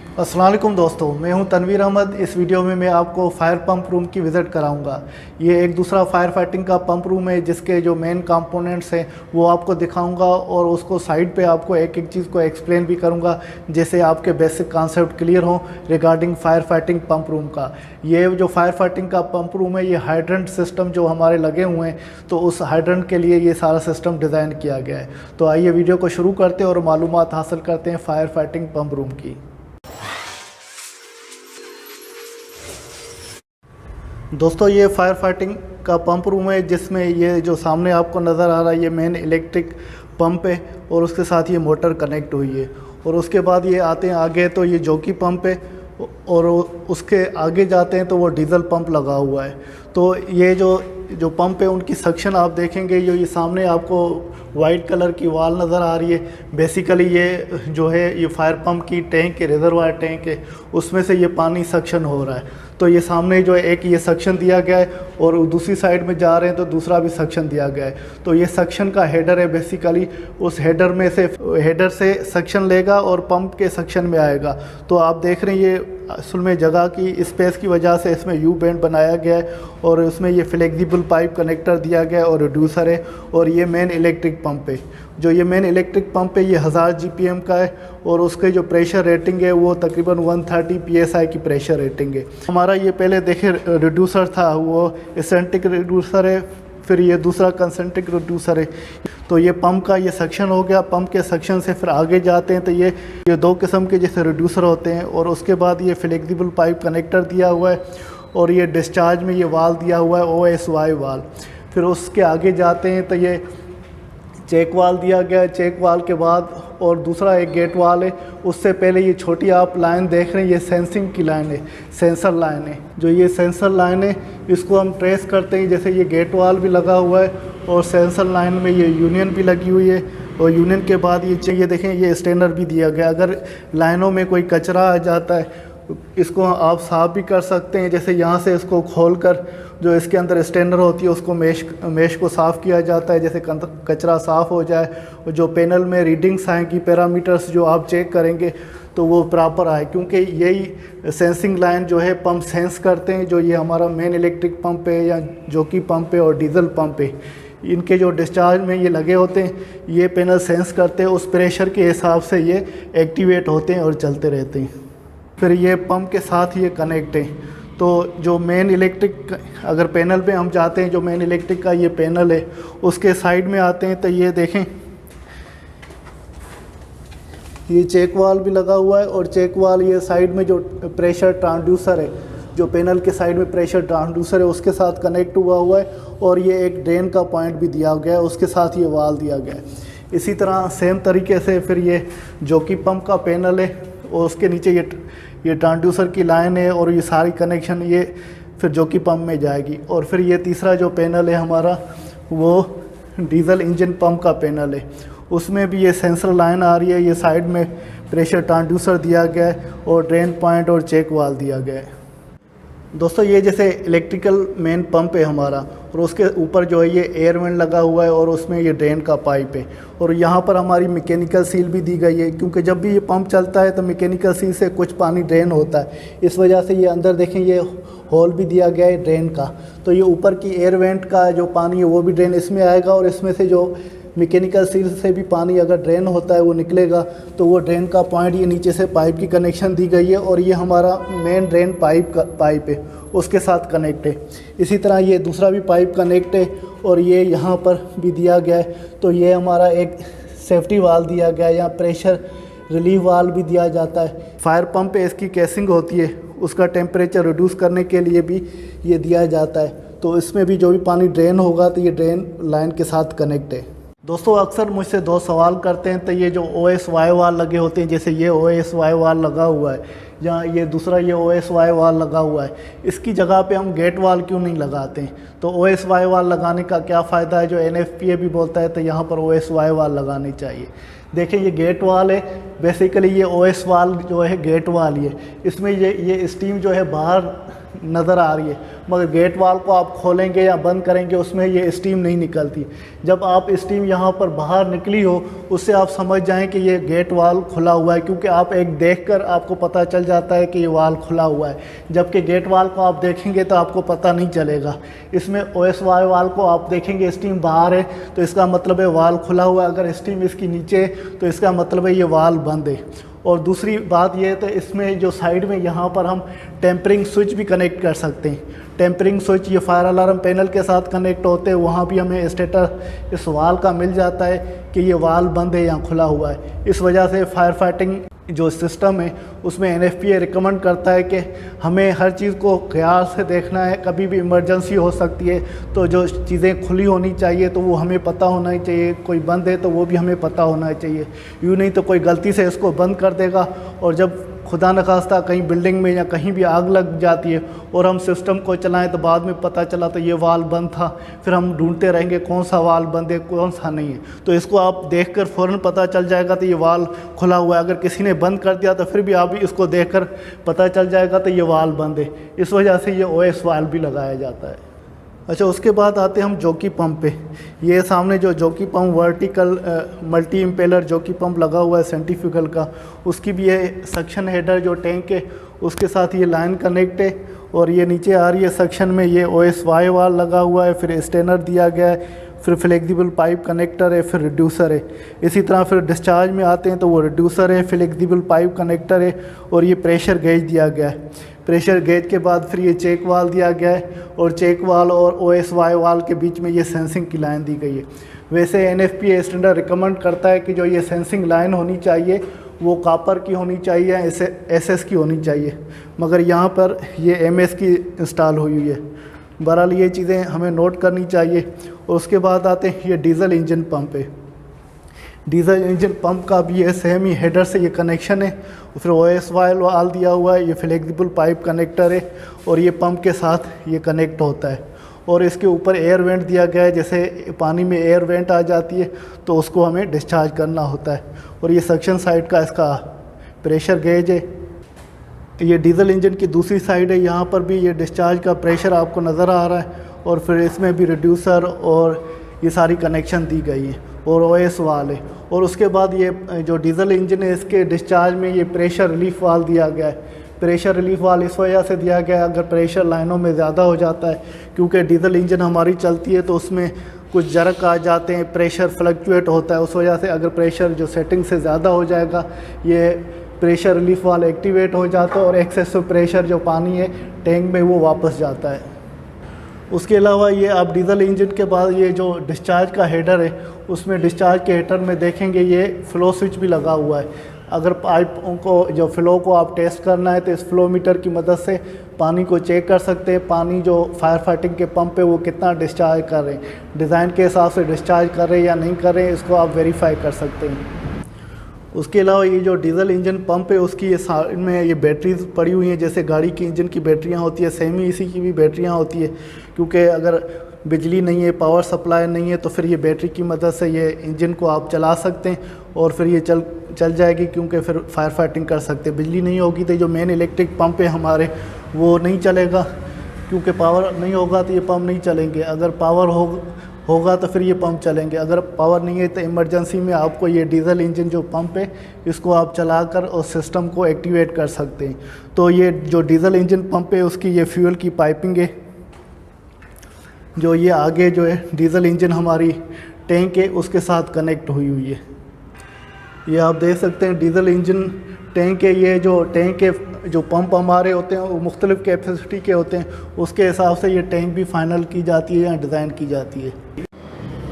अस्सलाम वालेकुम दोस्तों, मैं हूं तनवीर अहमद। इस वीडियो में मैं आपको फायर पंप रूम की विज़िट कराऊंगा। ये एक दूसरा फायर फाइटिंग का पंप रूम है जिसके जो मेन कंपोनेंट्स हैं वो आपको दिखाऊंगा और उसको साइड पे आपको एक एक चीज़ को एक्सप्लेन भी करूंगा, जैसे आपके बेसिक कॉन्सेप्ट क्लियर हो regarding fire fighting pump room का। ये जो फायर फाइटिंग का पंप रूम है, ये हाइड्रेंट सिस्टम जो हमारे लगे हुए हैं, तो उस हाइड्रेंट के लिए ये सारा सिस्टम डिज़ाइन किया गया है। तो आइए वीडियो को शुरू करते हैं और मालूमात हासिल करते हैं फायर फाइटिंग पंप रूम की। दोस्तों, ये फायर फाइटिंग का पंप रूम है जिसमें ये जो सामने आपको नज़र आ रहा है ये मेन इलेक्ट्रिक पंप है और उसके साथ ये मोटर कनेक्ट हुई है। और उसके बाद ये आते हैं आगे तो ये जॉकी पंप है और उसके आगे जाते हैं तो वो डीजल पंप लगा हुआ है। तो ये जो पंप है उनकी सक्शन आप देखेंगे, जो ये सामने आपको वाइट कलर की वॉल नज़र आ रही है, बेसिकली ये जो है ये फायर पंप की टैंक है, रिजर्वायर टैंक है, उसमें से ये पानी सक्शन हो रहा है। तो ये सामने जो है एक ये सक्शन दिया गया है और दूसरी साइड में जा रहे हैं तो दूसरा भी सक्शन दिया गया है। तो ये सक्शन का हेडर है, बेसिकली उस हेडर से सक्शन लेगा और पंप के सक्शन में आएगा। तो आप देख रहे हैं ये असल में जगह की स्पेस की वजह से इसमें यू बैंड बनाया गया है और उसमें ये फ्लेक्सिबल पाइप कनेक्टर दिया गया है और रिड्यूसर है। और ये मेन इलेक्ट्रिक पंप है। जो ये मेन इलेक्ट्रिक पंप है ये 1000 GPM का है और उसके जो प्रेशर रेटिंग है वो तकरीबन 130 PSI की प्रेशर रेटिंग है। हमारा ये पहले देखे रिड्यूसर था, वो एसेंट्रिक रिड्यूसर है, फिर ये दूसरा कंसेंट्रिक रिड्यूसर है। तो ये पंप का ये सेक्शन हो गया। पंप के सेक्शन से फिर आगे जाते हैं तो ये दो किस्म के जैसे रिड्यूसर होते हैं और उसके बाद ये फ्लेक्सिबल पाइप कनेक्टर दिया हुआ है और ये डिस्चार्ज में ये वाल दिया हुआ है OSY वाल। फिर उसके आगे जाते हैं तो ये चेक वाल दिया गया है। चेक वाल के बाद और दूसरा एक गेट वाल है। उससे पहले ये छोटी आप लाइन देख रहे हैं, ये सेंसिंग की लाइन है, सेंसर लाइन है। जो ये सेंसर लाइन है इसको हम ट्रेस करते हैं, जैसे ये गेट वाल भी लगा हुआ है और सेंसर लाइन में ये यूनियन भी लगी हुई है। और यूनियन के बाद ये देखें ये स्टैंडर भी दिया गया। अगर लाइनों में कोई कचरा आ जाता है इसको आप साफ़ भी कर सकते हैं, जैसे यहाँ से इसको खोलकर जो इसके अंदर स्टैंडर होती है उसको मेश को साफ़ किया जाता है, जैसे कचरा साफ़ हो जाए और जो पैनल में रीडिंग्स आएंगी, पैरामीटर्स जो आप चेक करेंगे तो वो प्रॉपर आए, क्योंकि यही सेंसिंग लाइन जो है पंप सेंस करते हैं। जो ये हमारा मेन इलेक्ट्रिक पंप है या जॉकी पंप है और डीजल पंप है, इनके जो डिस्चार्ज में ये लगे होते हैं ये पैनल सेंस करते हैं, उस प्रेशर के हिसाब से ये एक्टिवेट होते हैं और चलते रहते हैं। फिर ये पंप के साथ ये कनेक्ट है। तो जो मेन इलेक्ट्रिक अगर पैनल पे हम जाते हैं, जो मेन इलेक्ट्रिक का ये पैनल है उसके साइड में आते हैं तो ये देखें ये चेक वाल भी लगा हुआ है और चेक वाल ये साइड में जो प्रेशर ट्रांसड्यूसर है, जो पैनल के साइड में प्रेशर ट्रांसड्यूसर है उसके साथ कनेक्ट हुआ है और ये एक ड्रेन का पॉइंट भी दिया गया है, उसके साथ ये वाल दिया गया है। इसी तरह सेम तरीके से फिर ये जॉकी पंप का पैनल है और उसके नीचे ये ट्रांसड्यूसर की लाइन है और ये सारी कनेक्शन ये फिर जॉकी पंप में जाएगी। और फिर ये तीसरा जो पैनल है हमारा वो डीजल इंजन पंप का पैनल है, उसमें भी ये सेंसर लाइन आ रही है, ये साइड में प्रेशर ट्रांसड्यूसर दिया गया है और ड्रेन पॉइंट और चेक वाल दिया गया है। दोस्तों, ये जैसे इलेक्ट्रिकल मेन पंप है हमारा और उसके ऊपर जो है ये एयर वेंट लगा हुआ है और उसमें ये ड्रेन का पाइप है और यहाँ पर हमारी मैकेनिकल सील भी दी गई है, क्योंकि जब भी ये पंप चलता है तो मैकेनिकल सील से कुछ पानी ड्रेन होता है। इस वजह से ये अंदर देखें ये होल भी दिया गया है ड्रेन का, तो ये ऊपर की एयर वेंट का जो पानी है वो भी ड्रेन इसमें आएगा और इसमें से जो मैकेनिकल सील से भी पानी अगर ड्रेन होता है वो निकलेगा। तो वो ड्रेन का पॉइंट ये नीचे से पाइप की कनेक्शन दी गई है और ये हमारा मेन ड्रेन पाइप है उसके साथ कनेक्ट है। इसी तरह ये दूसरा भी पाइप कनेक्ट है और ये यहाँ पर भी दिया गया है। तो ये हमारा एक सेफ्टी वाल दिया गया है, यहाँ प्रेशर रिलीफ वाल भी दिया जाता है। फायर पंप पे इसकी कैसिंग होती है, उसका टेम्परेचर रिड्यूस करने के लिए भी ये दिया जाता है। तो इसमें भी जो भी पानी ड्रेन होगा तो ये ड्रेन लाइन के साथ कनेक्ट है। दोस्तों, अक्सर मुझसे दो सवाल करते हैं तो ये जो OSY वाल लगे होते हैं, जैसे ये OSY वाल लगा हुआ है या ये दूसरा ये OSY वाल लगा हुआ है, इसकी जगह पे हम गेट वाल क्यों नहीं लगाते हैं? तो OSY वाल लगाने का क्या फ़ायदा है? जो NFPA भी बोलता है तो यहाँ पर OSY वाल लगानी चाहिए। देखिए ये गेट वाल है, बेसिकली ये OS वाल जो है गेट वाल, ये इसमें ये स्टीम जो है बाहर नज़र आ रही है, मगर गेट वाल को आप खोलेंगे या बंद करेंगे उसमें ये स्टीम नहीं निकलती। जब आप स्टीम यहाँ पर बाहर निकली हो उससे आप समझ जाएं कि ये गेट वाल खुला हुआ है, क्योंकि आप एक देखकर आपको पता चल जाता है कि ये वाल खुला हुआ है। जबकि गेट वाल को आप देखेंगे तो आपको पता नहीं चलेगा। इसमें OSY वाल को आप देखेंगे स्टीम बाहर है तो इसका मतलब है वाल खुला हुआ है, अगर स्टीम इसकी नीचे है तो इसका मतलब है ये वाल बंद है। और दूसरी बात ये है तो इसमें जो साइड में यहाँ पर हम टेम्परिंग स्विच भी कनेक्ट कर सकते हैं। टेम्परिंग स्विच ये फायर अलार्म पैनल के साथ कनेक्ट होते हैं, वहाँ भी हमें स्टेटस इस वाल का मिल जाता है कि ये वाल बंद है या खुला हुआ है। इस वजह से फायर फाइटिंग जो सिस्टम है उसमें NFPA रिकमेंड करता है कि हमें हर चीज़ को ख्याल से देखना है, कभी भी इमरजेंसी हो सकती है तो जो चीज़ें खुली होनी चाहिए तो वो हमें पता होना ही चाहिए, कोई बंद है तो वो भी हमें पता होना चाहिए। यूँ नहीं तो कोई गलती से इसको बंद कर देगा और जब खुदा न खास्ता कहीं बिल्डिंग में या कहीं भी आग लग जाती है और हम सिस्टम को चलाएं तो बाद में पता चला तो ये वाल बंद था, फिर हम ढूंढते रहेंगे कौन सा वाल बंद है कौन सा नहीं है। तो इसको आप देखकर फ़ौरन पता चल जाएगा तो ये वाल खुला हुआ है। अगर किसी ने बंद कर दिया तो फिर भी आप इसको देखकर पता चल जाएगा तो ये वाल बंद है। इस वजह से ये OS वाल भी लगाया जाता है। अच्छा, उसके बाद आते हैं हम जॉकी पंप पे। ये सामने जो jockey pump vertical multi impeller jockey pump लगा हुआ है सेंट्रीफ्यूगल का, उसकी भी ये सक्शन हेडर जो टैंक है उसके साथ ये लाइन कनेक्ट है। और ये नीचे आ रही है सक्शन में ये OSY वाल लगा हुआ है, फिर स्टेनर दिया गया है, फिर फ्लेक्सिबल पाइप कनेक्टर है, फिर रिड्यूसर है। इसी तरह फिर डिस्चार्ज में आते हैं तो वो रिड्यूसर है, फ्लेक्सिबल पाइप कनेक्टर है और ये प्रेशर गेज दिया गया है। प्रेशर गेज के बाद फिर ये चेक वाल दिया गया है और चेक वाल और OSY वाल के बीच में ये सेंसिंग की लाइन दी गई है। वैसे NFPA स्टैंडर्ड रिकमेंड करता है कि जो ये सेंसिंग लाइन होनी चाहिए वो कॉपर की होनी चाहिए, SS की होनी चाहिए, मगर यहाँ पर ये MS की इंस्टॉल हुई हुई है। बहरहाल ये चीज़ें हमें नोट करनी चाहिए। और उसके बाद आते हैं ये डीजल इंजन पंप है। डीजल इंजन पंप का भी ये सेम ही हेडर से ये कनेक्शन है, फिर OSY वाल दिया हुआ है, ये फ्लेक्सिबल पाइप कनेक्टर है और ये पंप के साथ ये कनेक्ट होता है। और इसके ऊपर एयर वेंट दिया गया है, जैसे पानी में एयर वेंट आ जाती है तो उसको हमें डिस्चार्ज करना होता है। और ये सक्शन साइड का इसका प्रेशर गेज है। ये डीजल इंजन की दूसरी साइड है, यहाँ पर भी ये डिस्चार्ज का प्रेशर आपको नज़र आ रहा है और फिर इसमें भी रिड्यूसर और ये सारी कनेक्शन दी गई है और OS वाल है। और उसके बाद ये जो डीजल इंजन है इसके डिस्चार्ज में ये प्रेशर रिलीफ वाल दिया गया है। प्रेशर रिलीफ वाल इस वजह से दिया गया है अगर प्रेशर लाइनों में ज़्यादा हो जाता है, क्योंकि डीजल इंजन हमारी चलती है तो उसमें कुछ जरक आ जाते हैं, प्रेशर फ्लक्चुएट होता है। उस वजह से अगर प्रेशर जो सेटिंग से ज़्यादा हो जाएगा ये प्रेशर रिलीफ वाल एक्टिवेट हो जाता है और एक्सेसिव प्रेशर जो पानी है टैंक में वो वापस जाता है। उसके अलावा ये आप डीजल इंजन के बाद ये जो डिस्चार्ज का हेडर है उसमें डिस्चार्ज के हेडर में देखेंगे ये फ़्लो स्विच भी लगा हुआ है। अगर पाइप को जो फ़्लो को आप टेस्ट करना है तो इस फ़्लो मीटर की मदद से पानी को चेक कर सकते हैं, पानी जो फायर फाइटिंग के पंप पे वो कितना डिस्चार्ज कर रहे हैं, डिज़ाइन के हिसाब से डिस्चार्ज कर रहे हैं या नहीं कर रहे हैं, इसको आप वेरीफाई कर सकते हैं। उसके अलावा ये जो डीजल इंजन पंप है उसकी ये साइड में ये बैटरीज पड़ी हुई हैं, जैसे गाड़ी की इंजन की बैटरियां होती है सेम ही इसी की भी बैटरियां होती है, क्योंकि अगर बिजली नहीं है, पावर सप्लाई नहीं है तो फिर ये बैटरी की मदद से ये इंजन को आप चला सकते हैं और फिर ये चल जाएगी, क्योंकि फिर फायर फाइटिंग कर सकते हैं। बिजली नहीं होगी तो जो मेन इलेक्ट्रिक पंप है हमारे वो नहीं चलेगा, क्योंकि पावर नहीं होगा तो ये पंप नहीं चलेंगे। अगर पावर होगा तो फिर ये पंप चलेंगे। अगर पावर नहीं है तो इमरजेंसी में आपको ये डीजल इंजन जो पंप है इसको आप चलाकर और सिस्टम को एक्टिवेट कर सकते हैं। तो ये जो डीजल इंजन पंप है उसकी ये फ्यूल की पाइपिंग है, जो ये आगे जो है डीजल इंजन हमारी टैंक है उसके साथ कनेक्ट हुई हुई है। ये आप देख सकते हैं डीजल इंजन टैंक है। ये जो टैंक है जो पंप हमारे होते हैं वो मुख्तलिफ़ कैपेसिटी के होते हैं, उसके हिसाब से ये टैंक भी फाइनल की जाती है या डिज़ाइन की जाती है।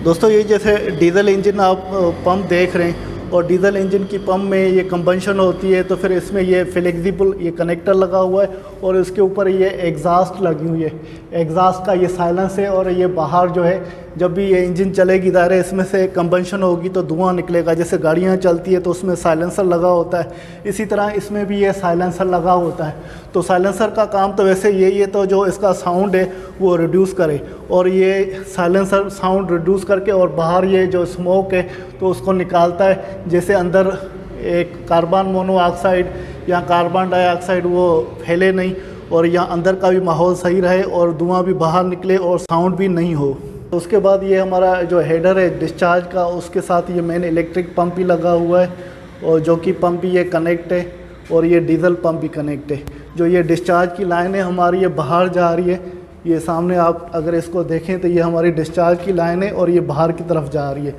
दोस्तों ये जैसे डीजल इंजन आप पंप देख रहे हैं और डीजल इंजन की पंप में ये कंबंशन होती है तो फिर इसमें ये फ्लेक्सिबल ये कनेक्टर लगा हुआ है और इसके ऊपर ये एग्जॉस्ट लगी हुई है। एग्जॉस्ट का ये साइलेंस है और ये बाहर जो है जब भी ये इंजन चलेगी दायरे इसमें से कंबंशन होगी तो धुआं निकलेगा। जैसे गाड़ियाँ चलती है तो उसमें साइलेंसर लगा होता है, इसी तरह इसमें भी ये साइलेंसर लगा होता है। तो साइलेंसर का काम तो वैसे यही है तो जो इसका साउंड है वो रिड्यूस करे, और ये साइलेंसर साउंड रिड्यूस करके और बाहर ये जो स्मोक है तो उसको निकालता है। जैसे अंदर एक कार्बन मोनोऑक्साइड या कार्बन डाइऑक्साइड वो फैले नहीं और यहाँ अंदर का भी माहौल सही रहे और धुआं भी बाहर निकले और साउंड भी नहीं हो। तो उसके बाद ये हमारा जो हेडर है डिस्चार्ज का, उसके साथ ये मेन इलेक्ट्रिक पंप भी लगा हुआ है और जो कि पंप भी ये कनेक्ट है और ये डीजल पंप भी कनेक्ट है। जो ये डिस्चार्ज की लाइन है हमारी ये बाहर जा रही है, ये सामने आप अगर इसको देखें तो ये हमारी डिस्चार्ज की लाइन है और ये बाहर की तरफ जा रही है।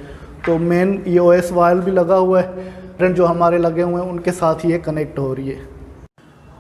तो मेन ये OS वायर भी लगा हुआ है, हाइड्रेंट जो हमारे लगे हुए हैं उनके साथ ये कनेक्ट हो रही है।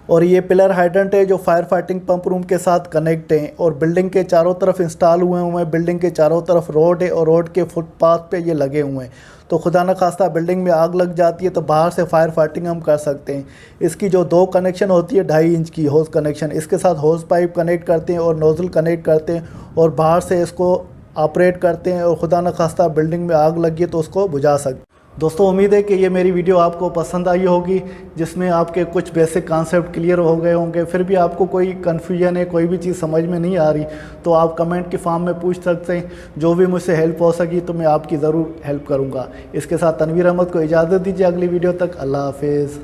और ये पिलर हाइड्रेंट है जो फायर फाइटिंग पंप रूम के साथ कनेक्ट हैं और बिल्डिंग के चारों तरफ इंस्टॉल हुए हैं। बिल्डिंग के चारों तरफ रोड है और रोड के फुटपाथ पे ये लगे हुए हैं। तो खुदा न खास्ता बिल्डिंग में आग लग जाती है तो बाहर से फायर फाइटिंग हम कर सकते हैं। इसकी जो 2 कनेक्शन होती है 2.5 इंच की होज कनेक्शन, इसके साथ होज पाइप कनेक्ट करते हैं और नोज़ल कनेक्ट करते हैं और बाहर से इसको ऑपरेट करते हैं और खुदा न खास्ता बिल्डिंग में आग लगी तो उसको बुझा सकते। दोस्तों उम्मीद है कि ये मेरी वीडियो आपको पसंद आई होगी, जिसमें आपके कुछ बेसिक कॉन्सेप्ट क्लियर हो गए होंगे। फिर भी आपको कोई कन्फ्यूजन है, कोई भी चीज़ समझ में नहीं आ रही तो आप कमेंट के फॉर्म में पूछ सकते हैं। जो भी मुझसे हेल्प हो सकी तो मैं आपकी ज़रूर हेल्प करूँगा। इसके साथ तनवीर अहमद को इजाज़त दीजिए, अगली वीडियो तक अल्लाह हाफिज़।